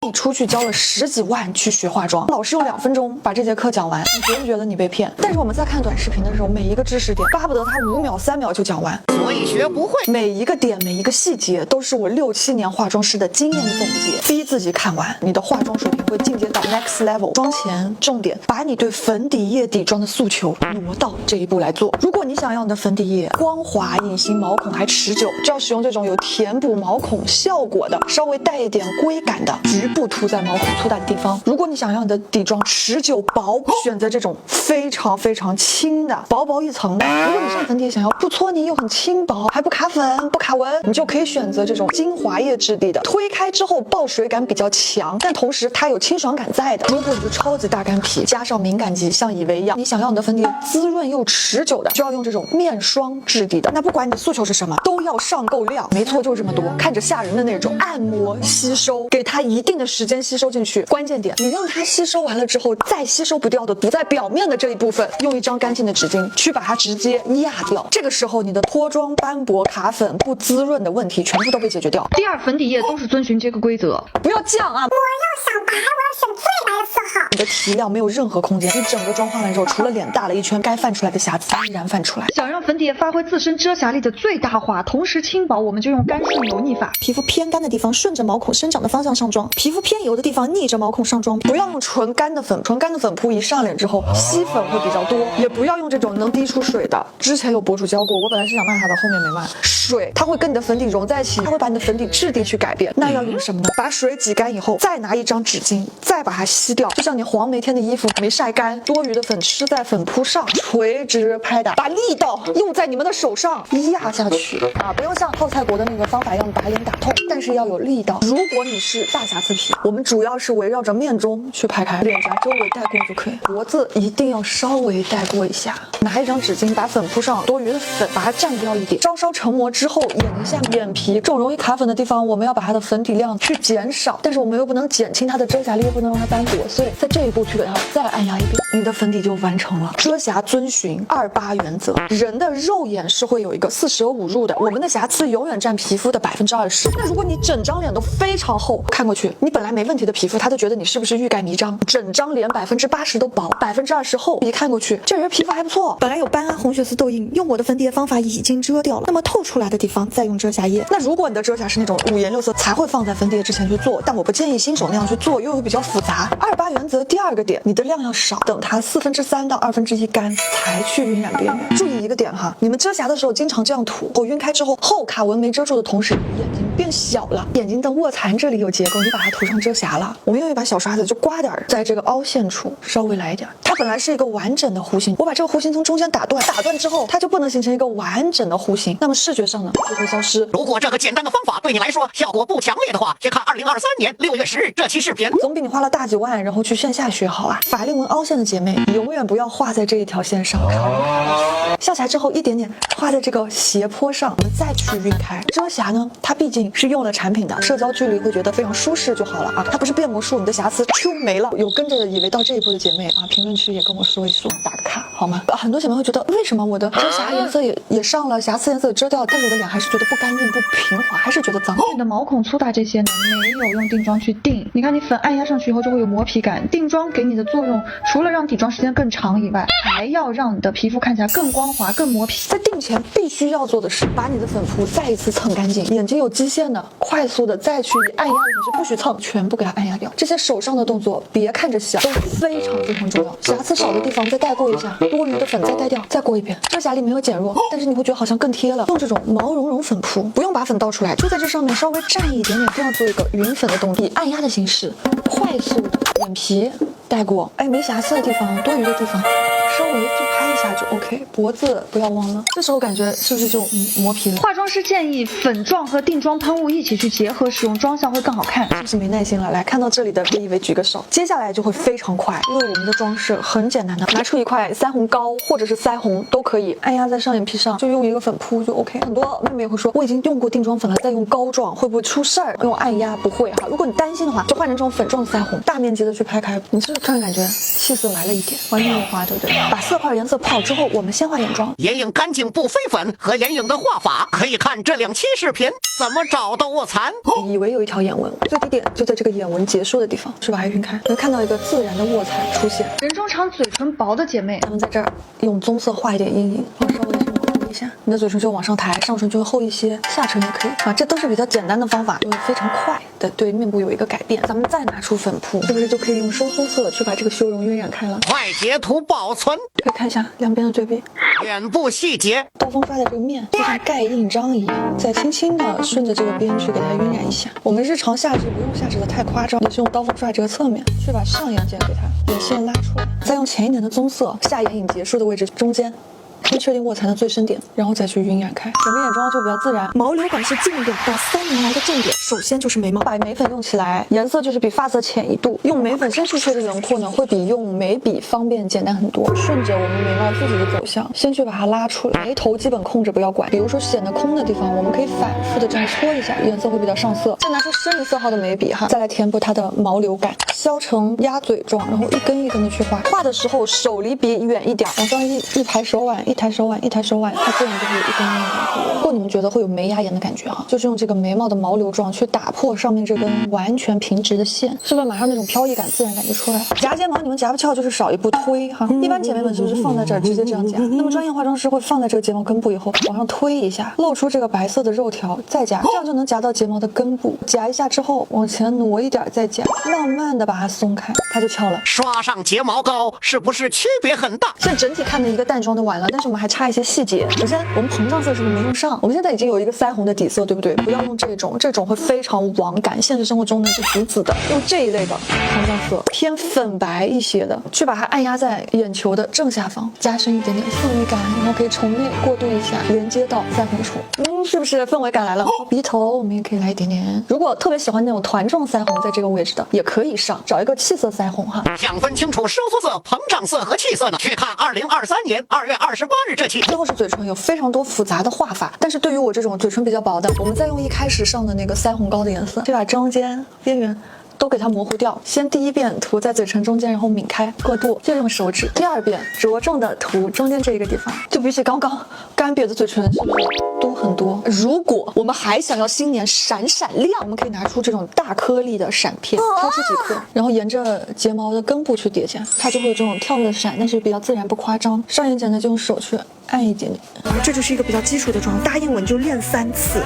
你出去交了10几万去学化妆，老师用2分钟把这节课讲完，你不用觉得你被骗。但是我们在看短视频的时候，每一个知识点巴不得他5秒3秒就讲完，所以学不会。每一个点每一个细节都是我6、7年化妆师的经验总结，逼自己看完，你的化妆水平会进阶到 next level。妆前重点把你对粉底液底妆的诉求挪到这一步来做。如果你想要你的粉底液光滑、隐形毛孔还持久，就要使用这种有填补毛孔效果的，稍微带一点硅感的，局部涂在毛孔粗大的地方。如果你想要你的底妆持久薄，选择这种非常非常轻的，薄薄一层的。如果你上粉底液想要不搓泥又很轻薄，还不卡粉不卡纹，你就可以选择这种精华液质地的，推开之后爆水感比较强，但同时它有清爽感在的。如果你是超级大干皮，加上敏感肌，像以为一样，你想要你的粉底液滋润又持久的，就要用这种面霜质地的。那不管你的诉求是什么，都要上够量，没错，就这么多，看着吓人的那种，按摩吸收，给它一定的时间吸收进去。关键点，你让它吸收完了之后，再吸收不掉的浮在表面的这一部分，用一张干净的纸巾去把它直接压掉。这个时候，你的脱妆、斑驳、卡粉、不滋润的问题全部都被解决掉。第二，粉底液都是遵循这个规则，不要犟啊！我要想白，我要选最白的色号。你的提亮没有任何空间，你整个妆化完之后，除了脸大了一圈，该泛出来的瑕疵依然泛出来。想让粉底液发挥自身遮瑕力的最大化，同时轻薄，我们就用干顺油腻法。皮肤偏干的地方顺着毛孔生长的方向上妆，皮肤偏油的地方逆着毛孔上妆。不要用纯干的粉，纯干的粉扑一上脸之后吸粉会比较多，也不要用这种能滴出水的。之前有博主教过，我本来是想卖它的，后面没卖。水它会跟你的粉底融在一起，它会把你的粉底质地去改变。那要用什么呢？把水挤干以后，再拿一张纸巾，再把它吸掉。就像你黄梅天的衣服没晒干，多余的粉吃在粉扑上，垂直拍打，把力道用在你们的手上压下去啊！不用像泡菜国的那个方法一样把脸打痛，但是要有力道。如果你是大瑕疵皮，我们主要是围绕着面中去拍开，脸颊周围带过就可以，脖子一定要稍微带过一下。拿一张纸巾把粉扑上，多余的粉把它蘸掉一点，稍稍成膜之后，眼睛下面眼皮这种容易卡粉的地方，我们要把它的粉底量去减少，但是我们又不能减轻它的遮瑕力，又不能让它斑驳，所以在这一步去给它再按压一遍，你的粉底就完成了。遮瑕遵循28原则，人的肉眼是会有一个4舍5入的，我们的瑕疵永远占皮肤的20%。那如果你整张脸都非常厚，看过去你本来没问题的皮肤，他就觉得你是不是欲盖弥彰，整张脸80%都薄，20%厚，一看过去这人皮肤还不错，本来有斑啊、红血丝、痘印，用我的粉底液方法已经遮掉了，那么透出来的地方再用遮瑕液。那如果你的遮瑕是那种5颜6色，才会放在粉底液之前去做，但我不建议新手那样去做，因为会比较复杂。28原则第2个点，你的量要少，等它3/4到1/2干才去晕染边缘。注意一个点哈，你们遮瑕的时候经常这样涂，晕开之后后卡纹没遮住的同时，眼睛变小了，眼睛的卧蚕这里有结构，你把它涂上遮瑕了。我们用一把小刷子就刮点在这个凹陷处稍微来一点，它本来是一个完整的弧形，我把这个弧形从中间打断之后，它就不能形成一个完整的弧形，那么视觉上呢就会消失。如果这个简单的方法对你来说效果不强烈的话，先看2023年6月10日这期视频，总比你花了大几万然后去线下学好啊。法令纹凹陷的姐妹永远不要画在这一条线上，笑起来之后一点点画在这个斜坡上，我们再去晕开。遮瑕呢，它毕竟是用了产品的，社交距离会觉得非常舒适就好了啊，它不是变魔术，你的瑕疵就没了。有跟着以为到这一步的姐妹啊，评论区也跟我说一说，打个卡好吗？很多姐妹会觉得为什么我的遮瑕颜色也上了，瑕疵颜色也遮掉，但是我的脸还是觉得不干净不平滑，还是觉得脏。你的毛孔粗大这些呢，没有用定妆去定，你看你粉按压上去以后就会有磨皮感，定妆给你的作用除了让底妆时间更长以外，还要让你的皮肤看起来更光滑更磨皮。在定前必须要做的是把你的粉扑再一次蹭干净，眼睛有基线的快速的再去以按压的形式，不许蹭，全部给它按压掉。这些手上的动作别看着小，都非常非常重要。瑕疵少的地方再带过一下，多余的粉再带掉，再过一遍。遮瑕力没有减弱，但是你会觉得好像更贴了。用这种毛茸茸粉扑，不用把粉倒出来，就在这上面稍微蘸一点点，这样做一个匀粉的动作，以按压的形式快速的眼皮带过，哎，没瑕疵的地方、多余的地方稍微就拍一下就 OK。脖子不要忘了，这时候感觉是不是就磨皮了？化妆师建议粉状和定妆喷雾一起去结合使用，妆效会更好看。是不是没耐心了？来，看到这里的别以为举个手，接下来就会非常快，因为我们的妆是很简单的，拿出一块腮红膏或者是腮红都可以，按压在上眼皮上，就用一个粉扑就 OK。很多妹妹会说，我已经用过定妆粉了，再用膏状会不会出事儿？用按压不会哈。如果你担心的话，就换成这种粉状腮红，大面积的去拍开，你是不是突然感觉气色来了一点？完全没花，对不对？把色块颜色铺好之后，我们先画眼妆。眼影干净不飞粉和眼影的画法，可以看这2期视频怎么找到卧蚕。以为有一条眼纹，最低点就在这个眼纹结束的地方，是把它晕开，能看到一个自然的卧蚕出现。人中长嘴唇薄的姐妹，咱们在这儿用棕色画一点阴影，然后稍微去模糊一下，你的嘴唇就往上抬，上唇就会厚一些，下唇也可以啊，这都是比较简单的方法，就会非常快的对面部有一个改变。咱们再拿出粉扑，是不是就可以用深棕色去把这个修容晕染开了？快截图保存。可以看一下两边的对比，眼部细节，刀锋刷在这个面，就像盖印章一样，再轻轻的顺着这个边去给它晕染一下。我们日常下至不用下至的太夸张，也是用刀锋刷这个侧面去把上眼睑给它眼线拉出来，再用浅一点的棕色下眼影结束的位置中间。先确定卧蚕的最深点，然后再去晕染开，整个眼妆就比较自然。毛流感是近2到3年来的重点，首先就是眉毛，把眉粉用起来，颜色就是比发色浅1度。用眉粉先去确定轮廓呢，会比用眉笔方便简单很多。顺着我们眉毛自己的走向，先去把它拉出来，眉头基本控制不要管。比如说显得空的地方，我们可以反复的这样搓一下，颜色会比较上色。再拿出深一色号的眉笔哈，再来填补它的毛流感，削成鸭嘴状，然后一根一根的去画。画的时候手离笔远一点，往上一抬手腕，一抬手腕，一抬手腕，它自然就会有一根根的感觉。如果你们觉得会有眉压眼的感觉哈，就是用这个眉毛的毛流状去打破上面这根完全平直的线，是不是马上那种飘逸感、自然感就出来了？夹睫毛你们夹不翘，就是少一步推哈。一般姐妹们就是放在这儿直接这样夹，那么专业化妆师会放在这个睫毛根部以后往上推一下，露出这个白色的肉条，再夹，这样就能夹到睫毛的根部。夹一下之后往前挪一点再夹，慢慢的把它松开，它就翘了。刷上睫毛膏是不是区别很大？现在整体看的一个淡妆就完了，但是我们还差一些细节。首先我们膨胀色是不是没用上？我们现在已经有一个腮红的底色，对不对？不要用这种会非常网感，现实生活中呢是紫紫的，用这一类的膨胀色，偏粉白一些的，去把它按压在眼球的正下方，加深一点点氛围感，然后可以从内过渡一下，连接到腮红处。是不是氛围感来了？鼻头我们也可以来一点点。如果特别喜欢那种团状腮红，在这个位置的也可以上，找一个气色腮红哈。想分清楚收缩色、膨胀色和气色呢，去看2023年2月28日这期。最后是嘴唇，有非常多复杂的画法，但是对于我这种嘴唇比较薄的，我们再用一开始上的那个腮红膏的颜色，去把中间边缘都给它模糊掉。先第一遍涂在嘴唇中间，然后抿开过渡，就用手指。第二遍着重的涂中间这一个地方，就比起刚刚干瘪的嘴唇是不是多很多？如果我们还想要新年闪闪亮，我们可以拿出这种大颗粒的闪片，挑出几颗，然后沿着睫毛的根部去叠加，它就会有这种跳跃的闪，但是比较自然不夸张。上眼睑呢就用手去按一点点。这就是一个比较基础的妆，答应我你就练3次。